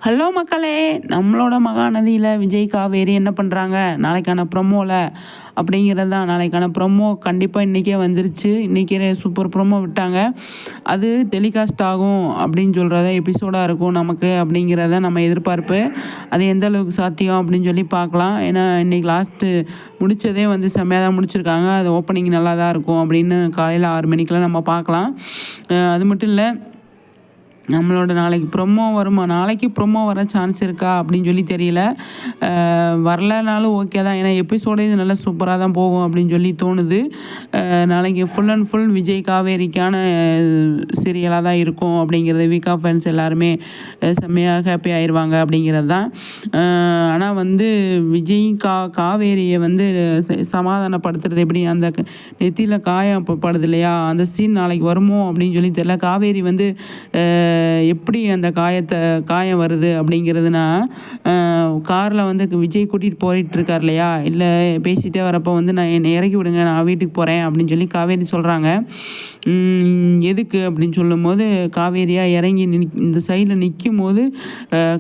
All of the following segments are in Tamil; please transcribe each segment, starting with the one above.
ஹலோ மக்களே, நம்மளோட மகாநதியில் விஜய் காவேரி என்ன பண்ணுறாங்க நாளைக்கான ப்ரொமோவில் அப்படிங்கிறது தான். நாளைக்கான ப்ரொமோ கண்டிப்பாக இன்றைக்கே வந்துருச்சு. இன்றைக்கே சூப்பர் ப்ரொமோ விட்டாங்க. அது டெலிகாஸ்ட் ஆகும் அப்படின்னு சொல்கிறத எபிசோடாக இருக்கும் நமக்கு அப்படிங்கிறத நம்ம எதிர்பார்ப்பு. அது எந்த அளவுக்கு சாத்தியம் அப்படின்னு சொல்லி பார்க்கலாம். ஏன்னா இன்றைக்கி லாஸ்ட்டு முடித்ததே வந்து செம்மையாக தான் முடிச்சிருக்காங்க. அது ஓப்பனிங் நல்லா தான் இருக்கும் அப்படின்னு காலையில் 6 மணிக்கெலாம் நம்ம பார்க்கலாம். அது மட்டும் இல்லை, நம்மளோட நாளைக்கு ப்ரொமோ வருமா, நாளைக்கு ப்ரொமோ வர சான்ஸ் இருக்கா அப்படின்னு சொல்லி தெரியல. வரலனாலும் ஓகே தான், ஏன்னா எபிசோடே நல்லா சூப்பராக தான் போகும் அப்படின்னு சொல்லி தோணுது. நாளைக்கு ஃபுல் அண்ட் ஃபுல் விஜய் காவேரிக்கான சீரியலாக தான் இருக்கும் அப்படிங்கிறது வீக் ஆஃப் ஃபேன்ஸ் எல்லாருமே செம்மையாக ஹாப்பி ஆயிடுவாங்க அப்படிங்கிறது தான். ஆனால் வந்து விஜய் காவேரியை வந்து சமாதானப்படுத்துறது எப்படி, அந்த நெத்தியில் காயப்படுது இல்லையா, அந்த சீன் நாளைக்கு வருமோ அப்படின்னு சொல்லி தெரியல. காவேரி வந்து எப்படி அந்த காயம் வருது அப்படிங்கிறதுனா, காரில் வந்து விஜய் கூட்டிகிட்டு போயிட்டுருக்கார் இல்லையா, இல்லை பேசிகிட்டே வரப்போ வந்து நான் என்னை இறக்கி விடுங்க, நான் வீட்டுக்கு போகிறேன் அப்படின்னு சொல்லி காவேரி சொல்கிறாங்க. எதுக்கு அப்படின்னு சொல்லும்போது காவேரியாக இறங்கி இந்த சைடில் நிற்கும் போது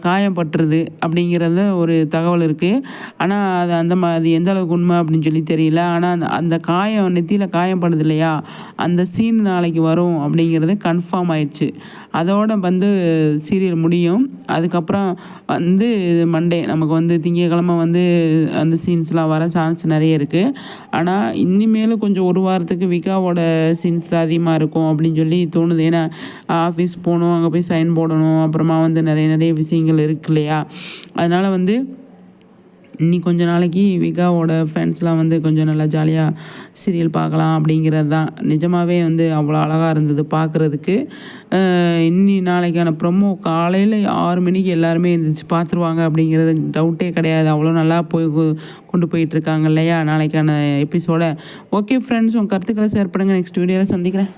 காயப்பட்டுருது அப்படிங்கிறத ஒரு தகவல் இருக்குது. ஆனால் அது அது எந்த அளவுக்கு உண்மை அப்படின்னு சொல்லி தெரியல. ஆனால் அந்த காயம் நெத்தியில் காயப்படுது இல்லையா, அந்த சீன் நாளைக்கு வரும் அப்படிங்கிறது கன்ஃபார்ம் ஆயிடுச்சு. அதோட வந்து சீரியல் முடியும். அதுக்கப்புறம் வந்து மண்டே நமக்கு வந்து திங்கக்கிழமை வந்து அந்த சீன்ஸ்லாம் வர சான்ஸ் நிறைய இருக்குது. ஆனால் இனிமேலும் கொஞ்சம் ஒரு வாரத்துக்கு விகாவோட சீன்ஸ் தான் அதிகமாக இருக்கும் அப்படின்னு சொல்லி தோணுது. ஏன்னா ஆஃபீஸ் போகணும், அங்கே போய் சைன் போடணும், அப்புறமா வந்து நிறைய விஷயங்கள் இருக்கு இல்லையா. அதனால் வந்து இன்னி கொஞ்ச நாளைக்கு விகாவோட ஃபேன்ஸ்லாம் வந்து கொஞ்சம் நல்லா ஜாலியாக சீரியல் பார்க்கலாம் அப்படிங்கிறது தான். நிஜமாகவே வந்து அவ்வளோ அழகாக இருந்தது பார்க்குறதுக்கு. இன்னி நாளைக்கான ப்ரொமோ காலையில் 6 மணிக்கு எல்லாருமே எழுந்திரிச்சு பார்த்துருவாங்க அப்படிங்கிறது டவுட்டே கிடையாது. அவ்வளோ நல்லா கொண்டு போயிட்டுருக்காங்க இல்லையா நாளைக்கான எபிசோட. ஓகே ஃப்ரெண்ட்ஸ், உங்கள் கருத்துக்களை ஷேர் பண்ணுங்கள். நெக்ஸ்ட் வீடியோவில் சந்திக்கிறேன்.